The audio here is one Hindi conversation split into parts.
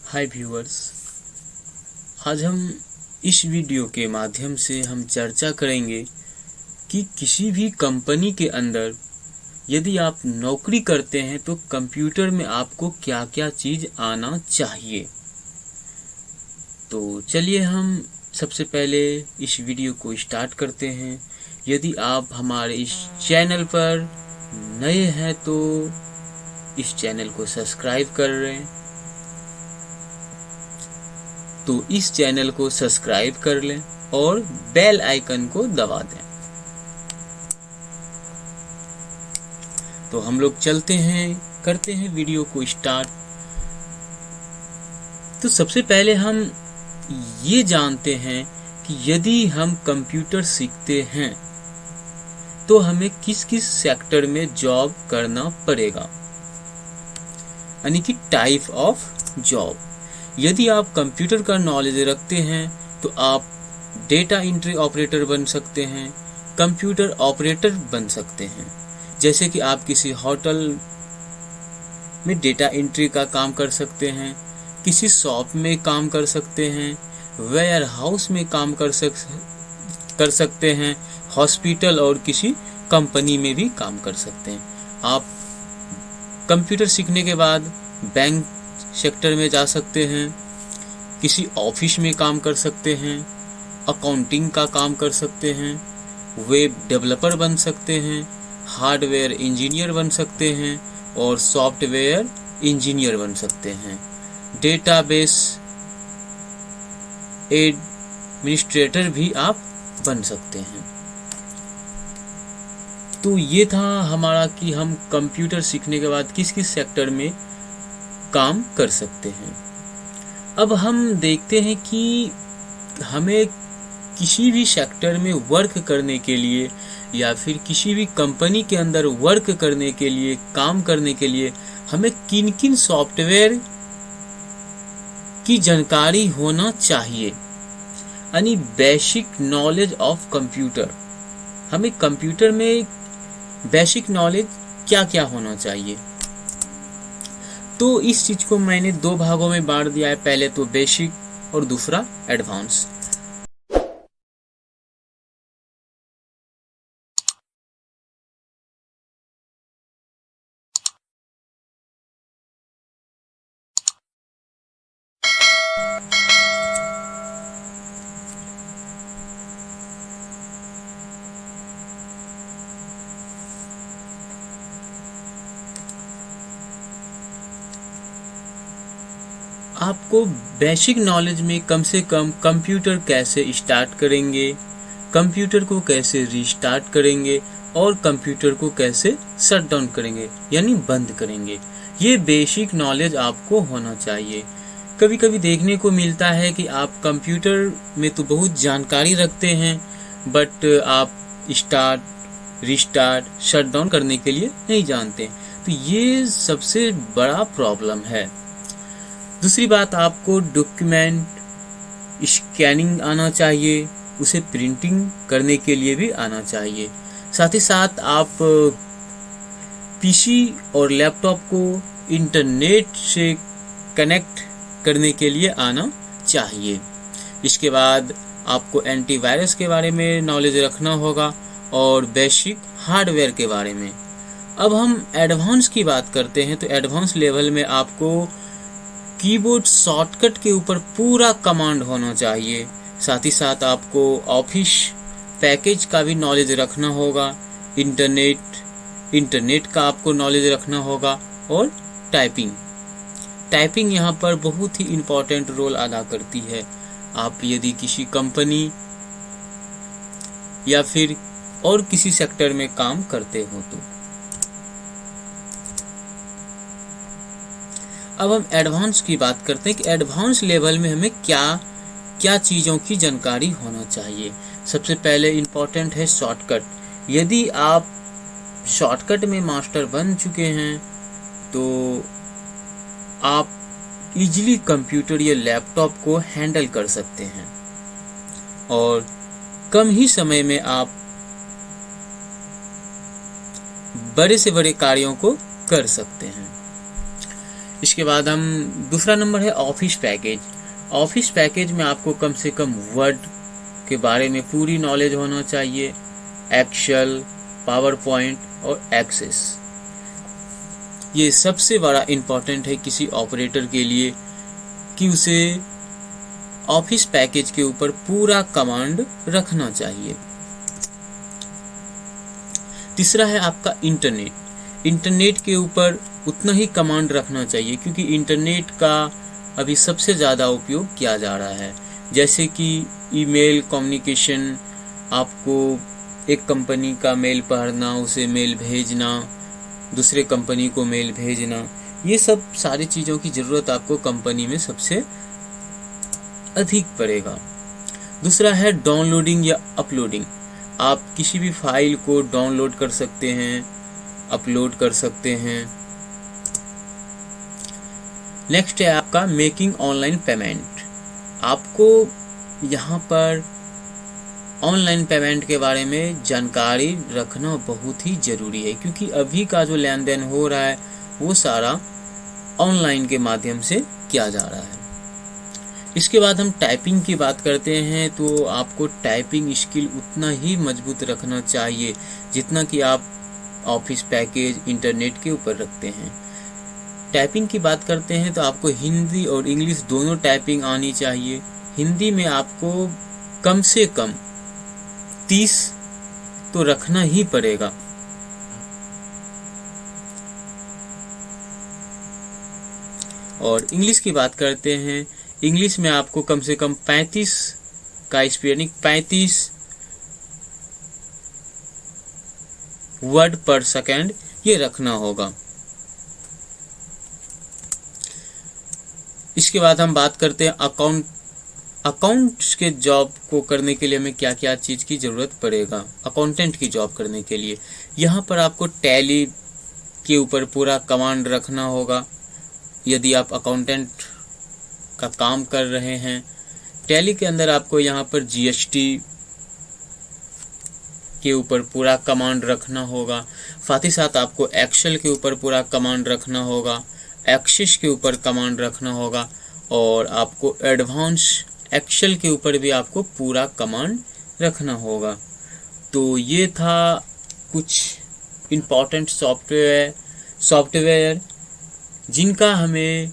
हाय व्यूअर्स, आज हम इस वीडियो के माध्यम से हम चर्चा करेंगे कि किसी भी कंपनी के अंदर यदि आप नौकरी करते हैं तो कंप्यूटर में आपको क्या क्या चीज़ आना चाहिए। तो चलिए हम सबसे पहले इस वीडियो को स्टार्ट करते हैं। यदि आप हमारे इस चैनल पर नए हैं तो इस चैनल को सब्सक्राइब कर लें। तो इस चैनल को सब्सक्राइब कर लें और बेल आइकन को दबा दें। तो हम लोग चलते हैं, करते हैं वीडियो को स्टार्ट। तो सबसे पहले हम ये जानते हैं कि यदि हम कंप्यूटर सीखते हैं तो हमें किस किस सेक्टर में जॉब करना पड़ेगा, यानी कि टाइप ऑफ जॉब। यदि आप कंप्यूटर का नॉलेज रखते हैं तो आप डेटा एंट्री ऑपरेटर बन सकते हैं, कंप्यूटर ऑपरेटर बन सकते हैं। जैसे कि आप किसी होटल में डेटा एंट्री का काम कर सकते हैं, किसी शॉप में काम कर सकते हैं, वेयर हाउस में काम कर सकते हैं, हॉस्पिटल और किसी कंपनी में भी काम कर सकते हैं। आप कंप्यूटर सीखने के बाद बैंक सेक्टर में जा सकते हैं, किसी ऑफिस में काम कर सकते हैं, अकाउंटिंग का काम कर सकते हैं, वेब डेवलपर बन सकते हैं, हार्डवेयर इंजीनियर बन सकते हैं और सॉफ्टवेयर इंजीनियर बन सकते हैं। डेटाबेस एडमिनिस्ट्रेटर भी आप बन सकते हैं। तो ये था हमारा कि हम कंप्यूटर सीखने के बाद किस किस सेक्टर में काम कर सकते हैं। अब हम देखते हैं कि हमें किसी भी सेक्टर में वर्क करने के लिए या फिर किसी भी कंपनी के अंदर वर्क करने के लिए, काम करने के लिए हमें किन किन सॉफ्टवेयर की जानकारी होना चाहिए, यानी बेसिक नॉलेज ऑफ कंप्यूटर। हमें कंप्यूटर में बेसिक नॉलेज क्या क्या होना चाहिए। तो इस चीज को मैंने दो भागों में बांट दिया है, पहले तो बेसिक और दूसरा एडवांस। आपको बेसिक नॉलेज में कम से कम कंप्यूटर कैसे स्टार्ट करेंगे, कंप्यूटर को कैसे रीस्टार्ट करेंगे और कंप्यूटर को कैसे शट डाउन करेंगे यानी बंद करेंगे, ये बेसिक नॉलेज आपको होना चाहिए। कभी कभी देखने को मिलता है कि आप कंप्यूटर में तो बहुत जानकारी रखते हैं बट आप स्टार्ट, रीस्टार्ट, शट डाउन करने के लिए नहीं जानते। तो ये सबसे बड़ा प्रॉब्लम है। दूसरी बात, आपको डॉक्यूमेंट स्कैनिंग आना चाहिए, उसे प्रिंटिंग करने के लिए भी आना चाहिए। साथ ही साथ आप पीसी और लैपटॉप को इंटरनेट से कनेक्ट करने के लिए आना चाहिए। इसके बाद आपको एंटीवायरस के बारे में नॉलेज रखना होगा और बेसिक हार्डवेयर के बारे में। अब हम एडवांस की बात करते हैं तो एडवांस लेवल में आपको कीबोर्ड शॉर्टकट के ऊपर पूरा कमांड होना चाहिए। साथ ही साथ आपको ऑफिस पैकेज का भी नॉलेज रखना होगा, इंटरनेट का आपको नॉलेज रखना होगा और टाइपिंग यहाँ पर बहुत ही इम्पोर्टेंट रोल अदा करती है। आप यदि किसी कंपनी या फिर और किसी सेक्टर में काम करते हो तो। अब हम एडवांस की बात करते हैं कि एडवांस लेवल में हमें क्या क्या चीज़ों की जानकारी होना चाहिए। सबसे पहले इम्पोर्टेंट है शॉर्टकट। यदि आप शॉर्टकट में मास्टर बन चुके हैं तो आप इजीली कंप्यूटर या लैपटॉप को हैंडल कर सकते हैं और कम ही समय में आप बड़े से बड़े कार्यों को कर सकते हैं। इसके बाद हम दूसरा नंबर है ऑफिस पैकेज। ऑफिस पैकेज में आपको कम से कम वर्ड के बारे में पूरी नॉलेज होना चाहिए, एक्सेल, पावर पॉइंट और एक्सेस। ये सबसे बड़ा इम्पोर्टेंट है किसी ऑपरेटर के लिए कि उसे ऑफिस पैकेज के ऊपर पूरा कमांड रखना चाहिए। तीसरा है आपका इंटरनेट। इंटरनेट के ऊपर उतना ही कमांड रखना चाहिए क्योंकि इंटरनेट का अभी सबसे ज़्यादा उपयोग किया जा रहा है। जैसे कि ईमेल कम्युनिकेशन, आपको एक कंपनी का मेल पढ़ना, उसे मेल भेजना, दूसरे कंपनी को मेल भेजना, ये सब सारी चीज़ों की ज़रूरत आपको कंपनी में सबसे अधिक पड़ेगा। दूसरा है डाउनलोडिंग या अपलोडिंग। आप किसी भी फाइल को डाउनलोड कर सकते हैं, अपलोड कर सकते हैं। नेक्स्ट है आपका मेकिंग ऑनलाइन पेमेंट। आपको यहाँ पर ऑनलाइन पेमेंट के बारे में जानकारी रखना बहुत ही ज़रूरी है क्योंकि अभी का जो लेन देन हो रहा है वो सारा ऑनलाइन के माध्यम से किया जा रहा है। इसके बाद हम टाइपिंग की बात करते हैं तो आपको टाइपिंग स्किल उतना ही मजबूत रखना चाहिए जितना कि आप ऑफिस पैकेज, इंटरनेट के ऊपर रखते हैं। टाइपिंग की बात करते हैं तो आपको हिंदी और इंग्लिश दोनों टाइपिंग आनी चाहिए। हिंदी में आपको कम से कम 30 तो रखना ही पड़ेगा। और इंग्लिश की बात करते हैं, इंग्लिश में आपको कम से कम 35 का स्पेलिंग, 35 वर्ड पर सेकेंड ये रखना होगा। इसके बाद हम बात करते हैं अकाउंट्स के जॉब को करने के लिए हमें क्या क्या चीज़ की ज़रूरत पड़ेगा। अकाउंटेंट की जॉब करने के लिए यहाँ पर आपको टैली के ऊपर पूरा कमांड रखना होगा। यदि आप अकाउंटेंट का काम कर रहे हैं, टैली के अंदर आपको यहाँ पर जीएसटी के ऊपर पूरा कमांड रखना होगा। साथ ही साथ आपको एक्सेल के ऊपर पूरा कमांड रखना होगा, एक्सेस के ऊपर कमांड रखना होगा और आपको एडवांस एक्सेल के ऊपर भी आपको पूरा कमांड रखना होगा। तो ये था कुछ इम्पॉर्टेंट सॉफ्टवेयर जिनका हमें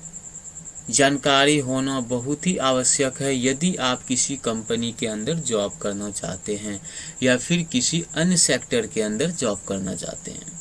जानकारी होना बहुत ही आवश्यक है यदि आप किसी कंपनी के अंदर जॉब करना चाहते हैं या फिर किसी अन्य सेक्टर के अंदर जॉब करना चाहते हैं।